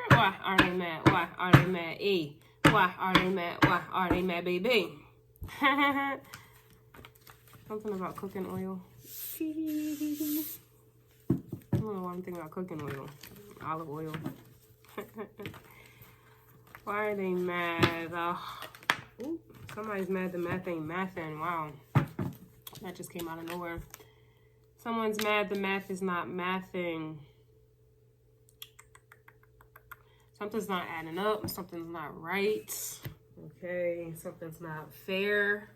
Why are they mad? Why are they mad? E. Why are they mad? Why are they mad, baby? Something about cooking oil. I don't know why I'm thinking about cooking oil. Olive oil. Why are they mad? Ooh, somebody's mad the math ain't mathing. Wow. That just came out of nowhere. Someone's mad the math is not mathing. Something's not adding up. Something's not right. Okay. Something's not fair.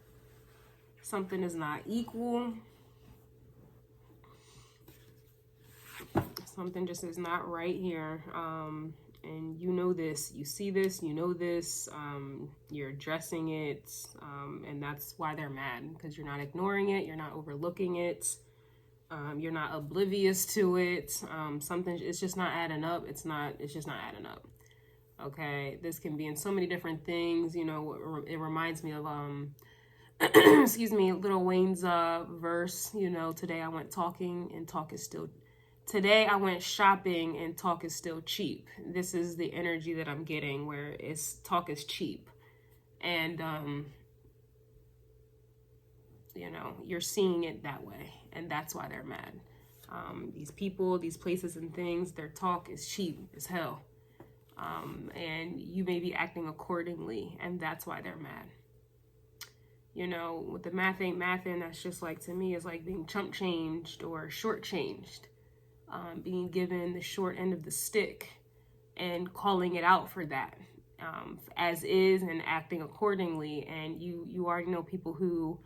Something is not equal. Something just is not right here. And you know this. You see this. You know this. You're addressing it. And that's why they're mad. Because you're not ignoring it. You're not overlooking it. You're not oblivious to it. Something, it's just not adding up. It's just not adding up. Okay, this can be in so many different things. You know, it reminds me of excuse me, Lil Wayne's verse. You know, today I went talking and talk is still. Today I went shopping and talk is still cheap. This is the energy that I'm getting, where it's talk is cheap, and you know, you're seeing it that way, and that's why they're mad. These people, these places and things, their talk is cheap as hell. And you may be acting accordingly, and that's why they're mad. You know, with the math ain't mathing, that's just like, to me, is like being chump changed or short changed, being given the short end of the stick and calling it out for that, as is, and acting accordingly. And you already know people who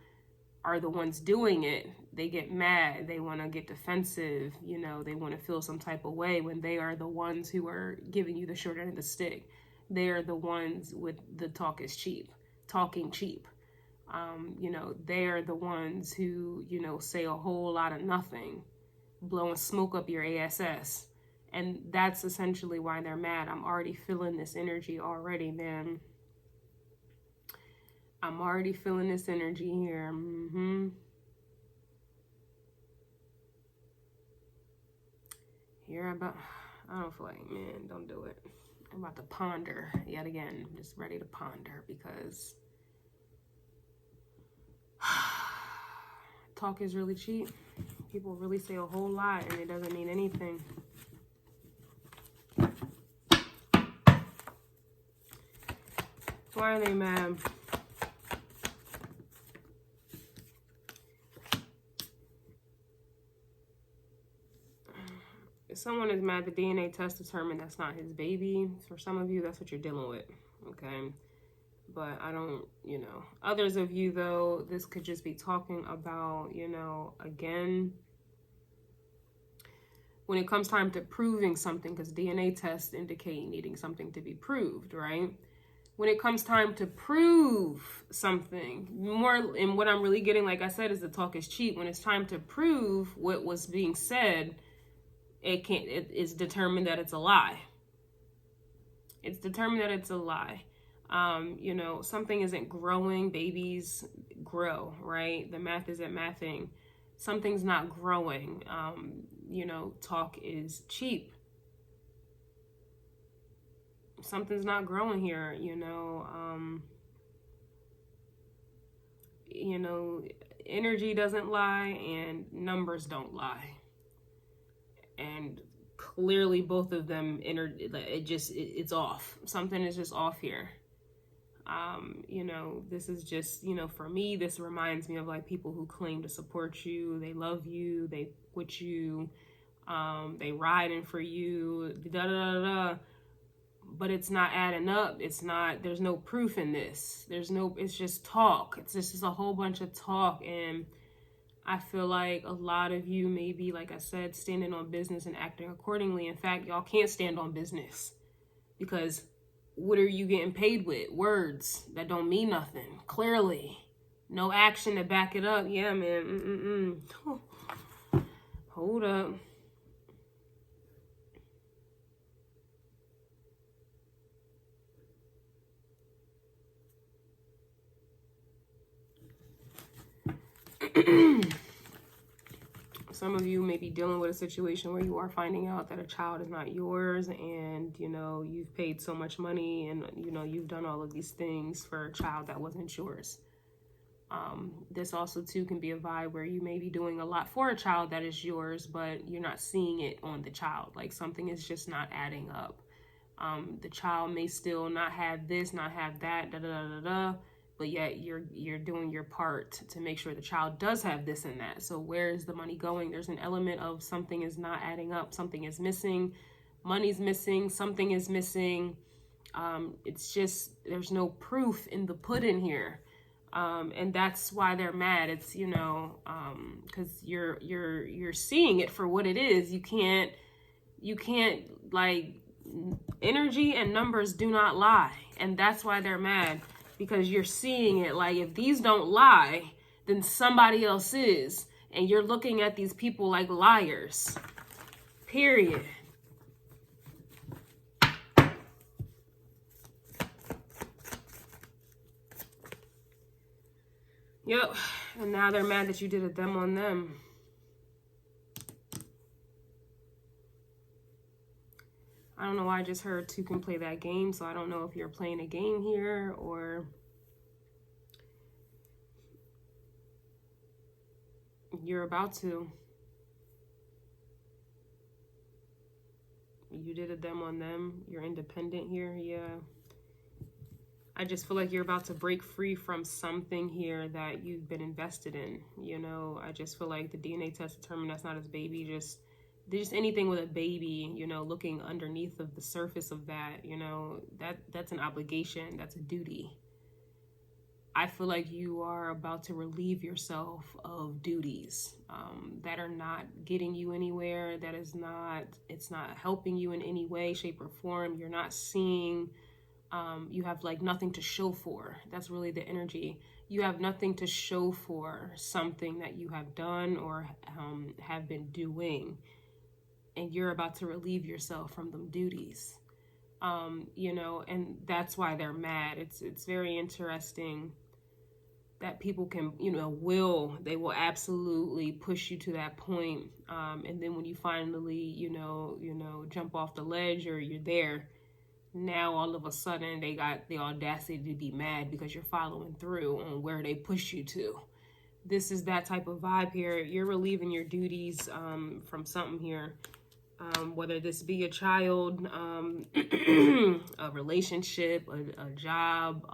are the ones doing it. They get mad, they want to get defensive, you know, they want to feel some type of way when they are the ones who are giving you the short end of the stick. They are the ones with the talk is cheap, talking cheap. You know, they are the ones who, you know, say a whole lot of nothing, blowing smoke up your ass. And that's essentially why they're mad. I'm already feeling this energy already, man. I'm already feeling this energy here. Here I don't feel like, man, don't do it. I'm about to ponder yet again. I'm just ready to ponder, because talk is really cheap. People really say a whole lot and it doesn't mean anything. Why are they mad? If someone is mad, the DNA test determined that's not his baby. For some of you, that's what you're dealing with, okay? But I don't, you know. Others of you, though, this could just be talking about, you know, again, when it comes time to proving something, because DNA tests indicate needing something to be proved, right? When it comes time to prove something, more, and what I'm really getting, like I said, is the talk is cheap. When it's time to prove what was being said, it is determined that it's a lie. It's determined that it's a lie. You know, something isn't growing. Babies grow, right? The math isn't mathing. Something's not growing. You know, talk is cheap. Something's not growing here, you know. You know, energy doesn't lie and numbers don't lie. And clearly both of them, it's off. Something is just off here. You know, this is just, you know, for me, this reminds me of like people who claim to support you. They love you. They with you. They riding for you. Da da da da. But it's not adding up. It's not. There's no proof in this. It's just talk. It's just a whole bunch of talk. And I feel like a lot of you may be, like I said, standing on business and acting accordingly. In fact, y'all can't stand on business, because what are you getting paid with? Words that don't mean nothing. Clearly. No action to back it up. Yeah, man. Hold up. some of you may be dealing with a situation where you are finding out that a child is not yours, and, you know, you've paid so much money and, you know, you've done all of these things for a child that wasn't yours. This also too can be a vibe where you may be doing a lot for a child that is yours, but you're not seeing it on the child. Like something is just not adding up. The child may still not have this, not have that, da da da da da, but yet you're doing your part to make sure the child does have this and that. So where is the money going? There's an element of something is not adding up, something is missing, money's missing, something is missing. It's just, there's no proof in the pudding here. And that's why they're mad. It's, you know, because you're seeing it for what it is. You can't like, energy and numbers do not lie, and that's why they're mad, because you're seeing it. Like, if these don't lie, then somebody else is, and you're looking at these people like liars, period. Yep. And now they're mad that you did a them on them. I don't know why I just heard two can play that game, so I don't know if you're playing a game here or you're about to. You did a them on them. You're independent here, yeah. I just feel like you're about to break free from something here that you've been invested in. You know, I just feel like the DNA test determined that's not his baby. Just anything with a baby, you know, looking underneath of the surface of that, you know, that's an obligation. That's a duty. I feel like you are about to relieve yourself of duties that are not getting you anywhere. That is not, it's not helping you in any way, shape, or form. You're not seeing, you have like nothing to show for. That's really the energy. You have nothing to show for something that you have done or have been doing. And you're about to relieve yourself from them duties. You know, and that's why they're mad. It's very interesting that people can, you know, they will absolutely push you to that point. And then when you finally, you know, jump off the ledge or you're there, now all of a sudden they got the audacity to be mad because you're following through on where they push you to. This is that type of vibe here. You're relieving your duties from something here. Whether this be a child, a relationship, a job,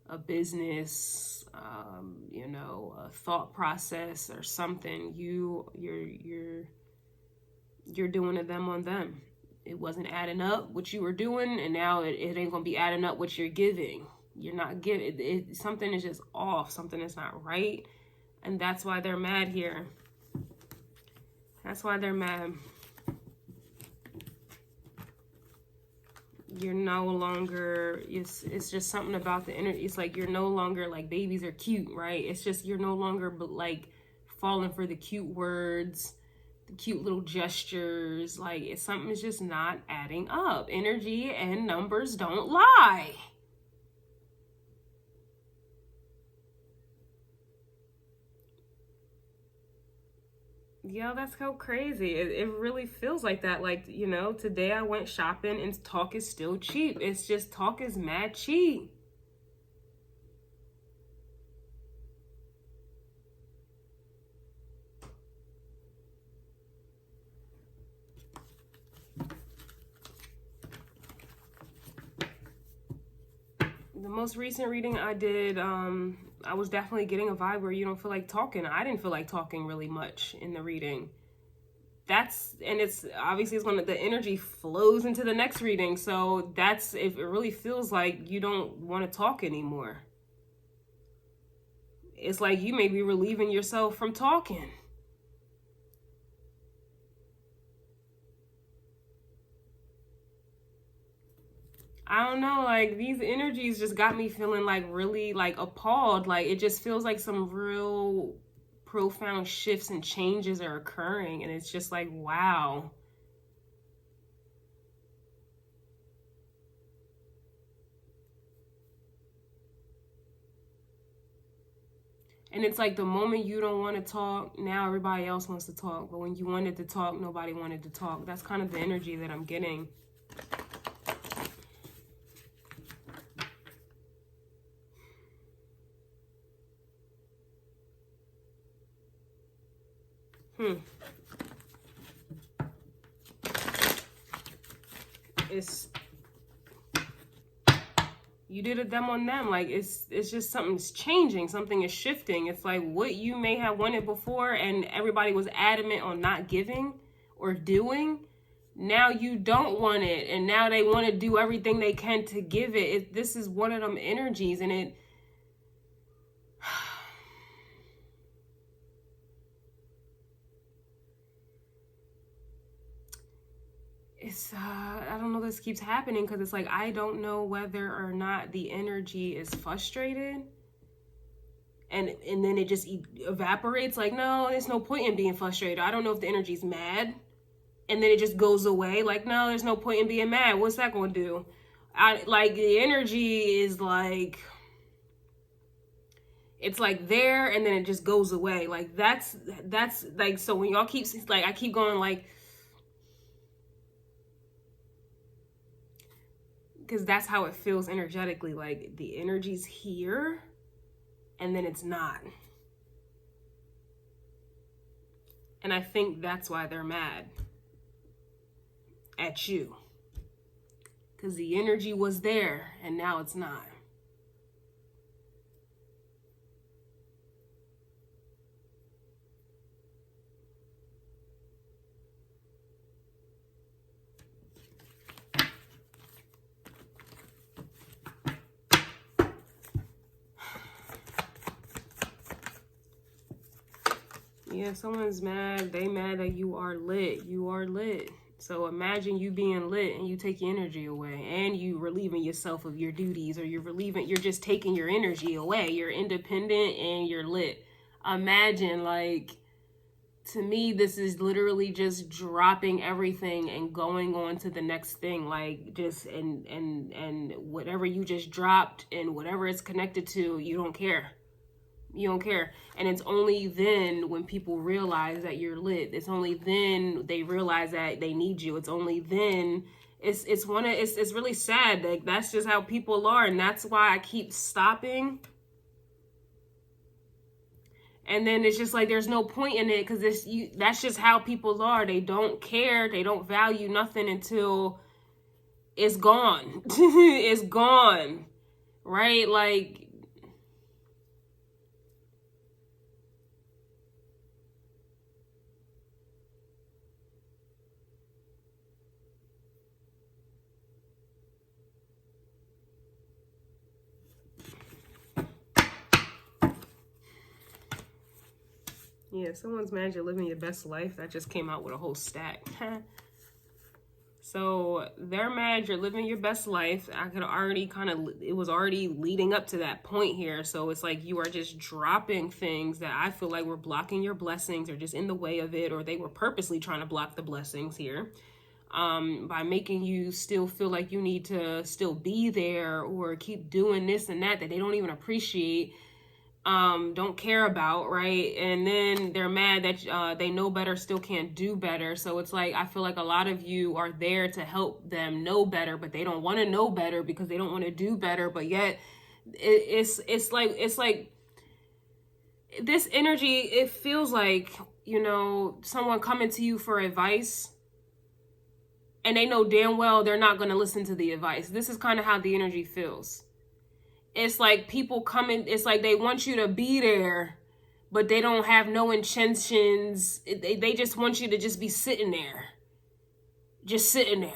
a business, you know, a thought process or something. You're doing a them on them. It wasn't adding up what you were doing, and now it ain't gonna be adding up what you're giving. You're not giving. Something is just off. Something is not right, and that's why they're mad here. That's why they're mad. You're no longer, it's just something about the energy. It's like you're no longer like babies are cute, right? It's just you're no longer like falling for the cute words, the cute little gestures. Like it's something is just not adding up. Energy and numbers don't lie. Yeah, that's so crazy. It really feels like that. Like, you know, today I went shopping and talk is still cheap. It's just talk is mad cheap. The most recent reading I did, I was definitely getting a vibe where you don't feel like talking. I didn't feel like talking really much in the reading. And it's obviously it's the energy flows into the next reading. So that's, if it really feels like you don't want to talk anymore. It's like you may be relieving yourself from talking. I don't know, like these energies just got me feeling like really like appalled. Like it just feels like some real profound shifts and changes are occurring. And it's just like, wow. And it's like the moment you don't want to talk, now everybody else wants to talk. But when you wanted to talk, nobody wanted to talk. That's kind of the energy that I'm getting. It's, you did them on them. Like, it's just something's changing. Something is shifting. It's like what you may have wanted before and everybody was adamant on not giving or doing. Now you don't want it. And now they want to do everything they can to give it. This is one of them energies. And it... it's, I don't know, this keeps happening because it's like, I don't know whether or not the energy is frustrated and then it just evaporates. Like, no, there's no point in being frustrated. I don't know if the energy's mad and then it just goes away. Like, no, there's no point in being mad. What's that going to do? Like, the energy is like, it's like there and then it just goes away. Like, that's like, so when y'all keep, like, I keep going like, because that's how it feels energetically. Like, the energy's here and then it's not. And I think that's why they're mad at you, because the energy was there and now it's not. Yeah, someone's mad. They mad that you are lit. You are lit. So imagine you being lit and you take your energy away and you relieving yourself of your duties, or you're just taking your energy away. You're independent and you're lit. Imagine, like, to me, this is literally just dropping everything and going on to the next thing. Like, just, and whatever you just dropped and whatever it's connected to, you don't care. You don't care. And it's only then when people realize that you're lit. It's only then they realize that they need you. It's only then it's really sad. Like, that's just how people are. And that's why I keep stopping. And then it's just like, there's no point in it, because that's just how people are. They don't care. They don't value nothing until it's gone. It's gone. Right? Like, yeah, someone's mad you're living your best life. That just came out with a whole stack. So they're mad you're living your best life. I could already it was already leading up to that point here. So it's like you are just dropping things that I feel like were blocking your blessings, or just in the way of it, or they were purposely trying to block the blessings here. By making you still feel like you need to still be there or keep doing this and that they don't even appreciate. Don't care about, right? And then they're mad that they know better, still can't do better. So it's like, I feel like a lot of you are there to help them know better, but they don't want to know better because they don't want to do better. But yet it's like this energy, it feels like, you know, someone coming to you for advice and they know damn well they're not going to listen to the advice. This is kind of how the energy feels. It's like people coming, it's like they want you to be there, but they don't have no intentions. They just want you to just be sitting there. Just sitting there.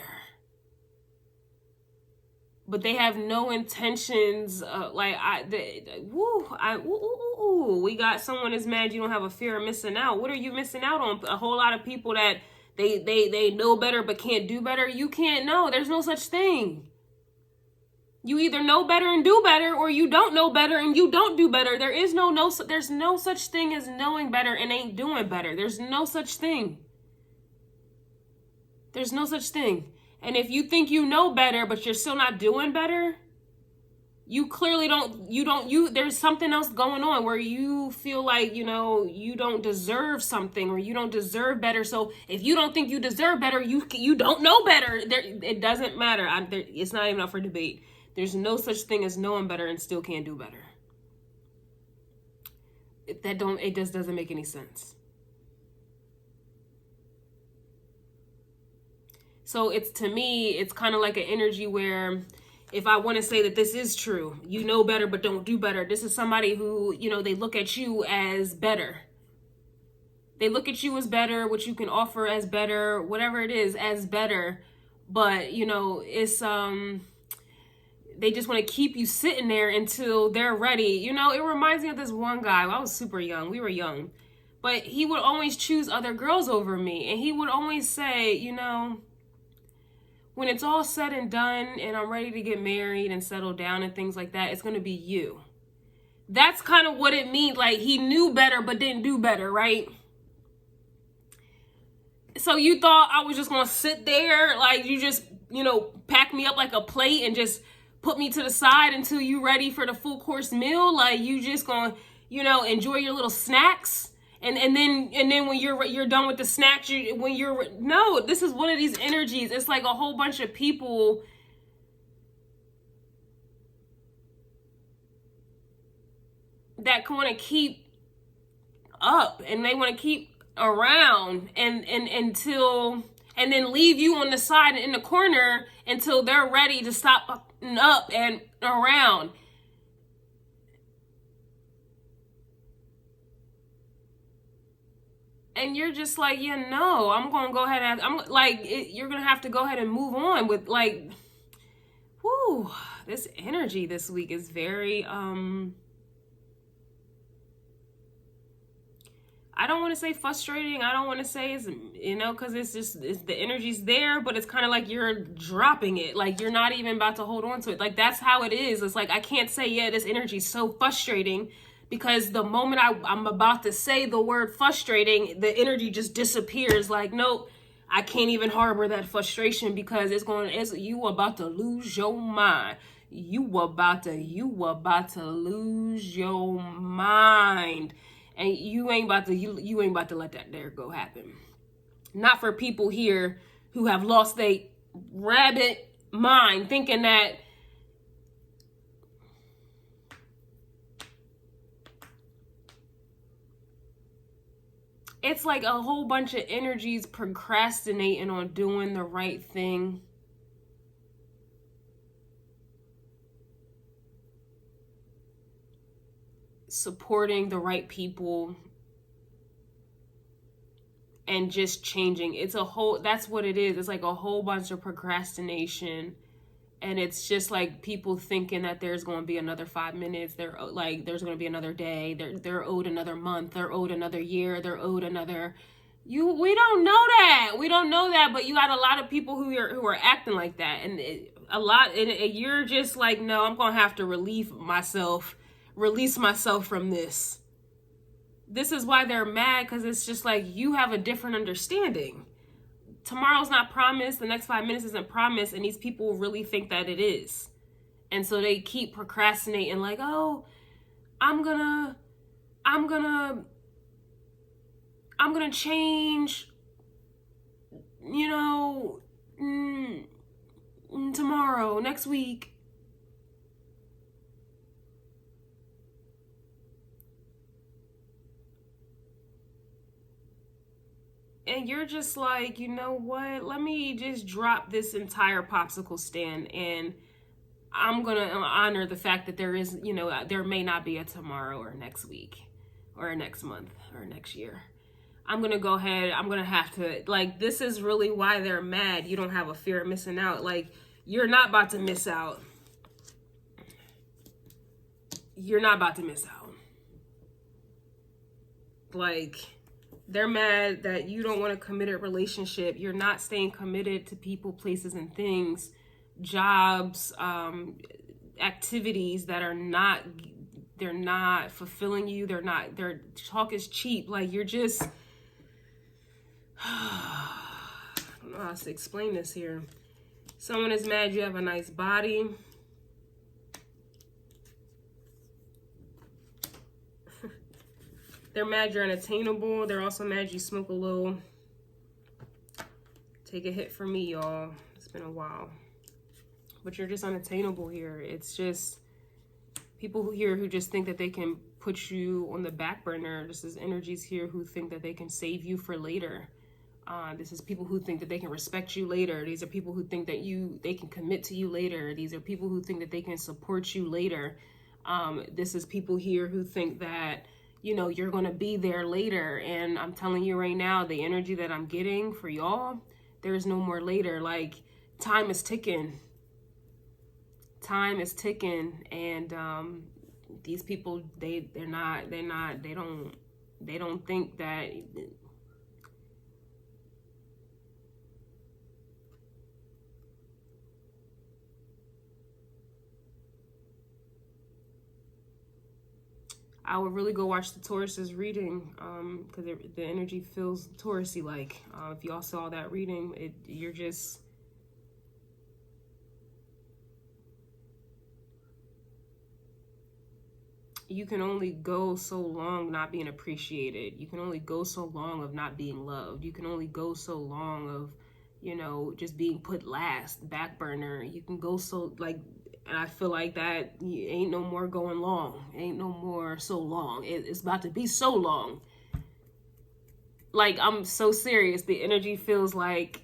But they have no intentions. We got someone that's mad you don't have a fear of missing out. What are you missing out on? A whole lot of people that they know better but can't do better. You can't know. There's no such thing. You either know better and do better, or you don't know better and you don't do better. There's no such thing as knowing better and ain't doing better. There's no such thing. There's no such thing. And if you think you know better, but you're still not doing better, You clearly there's something else going on where you feel like, you don't deserve something, or you don't deserve better. So if you don't think you deserve better, you don't know better. It doesn't matter. It's not even up for debate. There's no such thing as knowing better and still can't do better. It just doesn't make any sense. So to me, it's kind of like an energy where, if I want to say that this is true, you know better but don't do better. This is somebody who, they look at you as better. They look at you as better, what you can offer as better, whatever it is, as better. But, it's, they just want to keep you sitting there until they're ready. It reminds me of this one guy. I was super young. We were young. But he would always choose other girls over me. And he would always say, when it's all said and done and I'm ready to get married and settle down and things like that, it's going to be you. That's kind of what it means. Like, he knew better but didn't do better, right? So you thought I was just going to sit there, like you just, pack me up like a plate and just put me to the side until you ready for the full course meal? Like, you just going to, enjoy your little snacks? And then when you're done with the snacks, no, this is one of these energies. It's like a whole bunch of people that want to keep up, and they want to keep around and then leave you on the side in the corner until they're ready to stop up and around. And you're just like, yeah, no, I'm going to go ahead and, you're going to have to go ahead and move on with, this energy this week is very, I don't want to say frustrating. I don't want to say it's, because the energy's there, but it's kind of like you're dropping it. Like, you're not even about to hold on to it. Like, that's how it is. It's like, I can't say, yeah, this energy is so frustrating, because the moment I'm about to say the word frustrating, the energy just disappears. Like, nope, I can't even harbor that frustration, because you about to lose your mind. You about to lose your mind. And you ain't about to let that there go happen. Not for people here who have lost their rabbit mind, thinking that it's like a whole bunch of energies procrastinating on doing the right thing. Supporting the right people. And just changing. That's what it is. It's like a whole bunch of procrastination. And it's just like people thinking that there's going to be another 5 minutes. They're like, there's going to be another day. They're owed another month. They're owed another year. They're owed another. We don't know that. We don't know that. But you got a lot of people who are acting like that. And you're just like, no, I'm going to have to release myself from this. This is why they're mad, because it's just like, you have a different understanding. Tomorrow's not promised. The next 5 minutes isn't promised. And these people really think that it is. And so they keep procrastinating, like, oh, I'm gonna change, tomorrow, next week. And you're just like, you know what? Let me just drop this entire popsicle stand, and I'm going to honor the fact that there is, there may not be a tomorrow or next week or next month or next year. I'm going to go ahead. I'm going to have to, this is really why they're mad. You don't have a fear of missing out. Like, you're not about to miss out. You're not about to miss out. They're mad that you don't want a committed relationship. You're not staying committed to people, places, and things, jobs, activities that they're not fulfilling you. Their talk is cheap. Like, you're just, I don't know how to explain this here. Someone is mad you have a nice body. They're mad you're unattainable. They're also mad you smoke a little. Take a hit from me, y'all. It's been a while. But you're just unattainable here. It's just people here who just think that they can put you on the back burner. This is energies here who think that they can save you for later. This is people who think that they can respect you later. These are people who think that they can commit to you later. These are people who think that they can support you later. This is people here who think that, you know, you're going to be there later. And I'm telling you right now, the energy that I'm getting for y'all, there is no more later. Like, time is ticking. Time is ticking. And these people, they don't think that. I would really go watch the Taurus's reading, because the energy feels Taurusy like. If y'all saw that reading, you're just. You can only go so long not being appreciated. You can only go so long of not being loved. You can only go so long of, you know, just being put last, back burner. You can go so, like, and I feel like that ain't no more going long. Ain't no more so long. It's about to be so long. Like, I'm so serious. The energy feels like,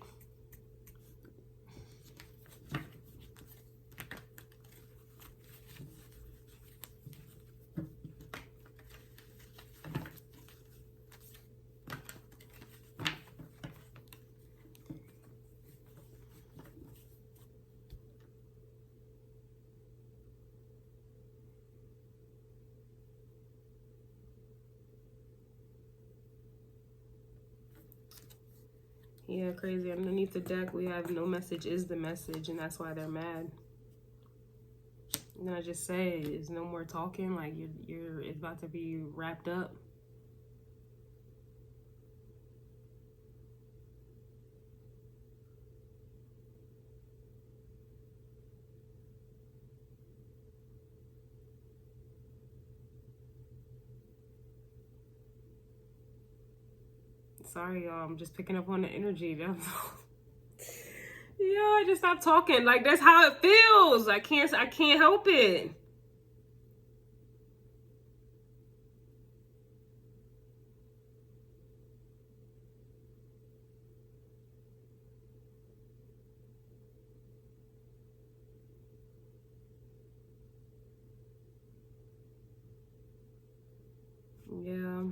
yeah, crazy. Underneath the deck, we have no message is the message, and that's why they're mad. And then I just say, there's no more talking. Like, it's about to be wrapped up. Sorry, y'all. I'm just picking up on the energy. Yeah, I just stopped talking. Like, that's how it feels. I can't help it. Yeah.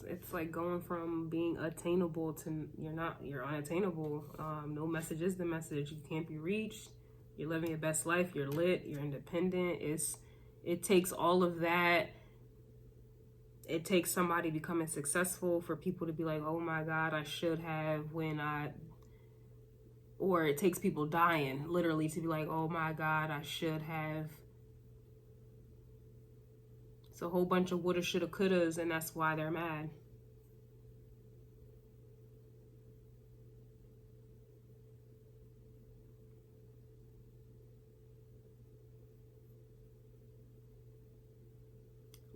It's like going from being attainable to you're unattainable. No message is the message. You can't be reached. You're living your best life. You're lit. You're independent. It takes all of that. It takes somebody becoming successful for people to be like, oh my God, I should have or it takes people dying literally to be like, oh my God, I should have. It's a whole bunch of woulda, shoulda, couldas, and that's why they're mad.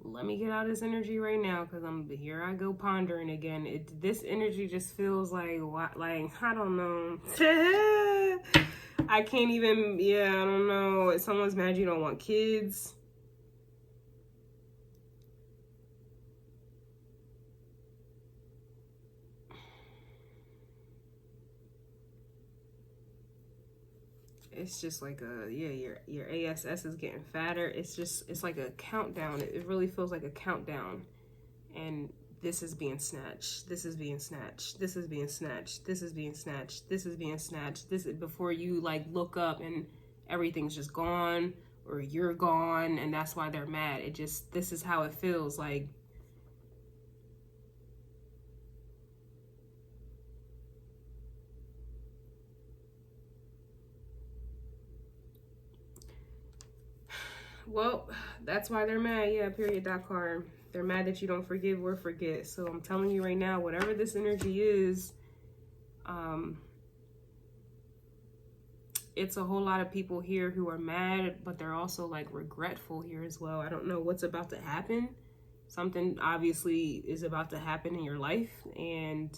Let me get out of this energy right now, because here I go pondering again. This energy just feels like I don't know. I can't even, I don't know. Someone's mad you don't want kids. It's just like your ASS is getting fatter. It's like a countdown. It really feels like a countdown. And this is being snatched. This is being snatched. This is being snatched. This is being snatched. This is being snatched. This is before you like look up and everything's just gone or you're gone, and that's why they're mad. This is how it feels like. Well, That's why they're mad. Yeah, period, dot card. They're mad that you don't forgive or forget. So I'm telling you right now, whatever this energy is, it's a whole lot of people here who are mad, but they're also like regretful here as well. I don't know what's about to happen. Something obviously is about to happen in your life, and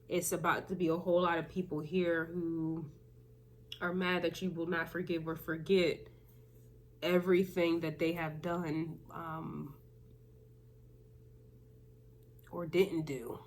it's about to be a whole lot of people here who are mad that you will not forgive or forget everything that they have done or didn't do.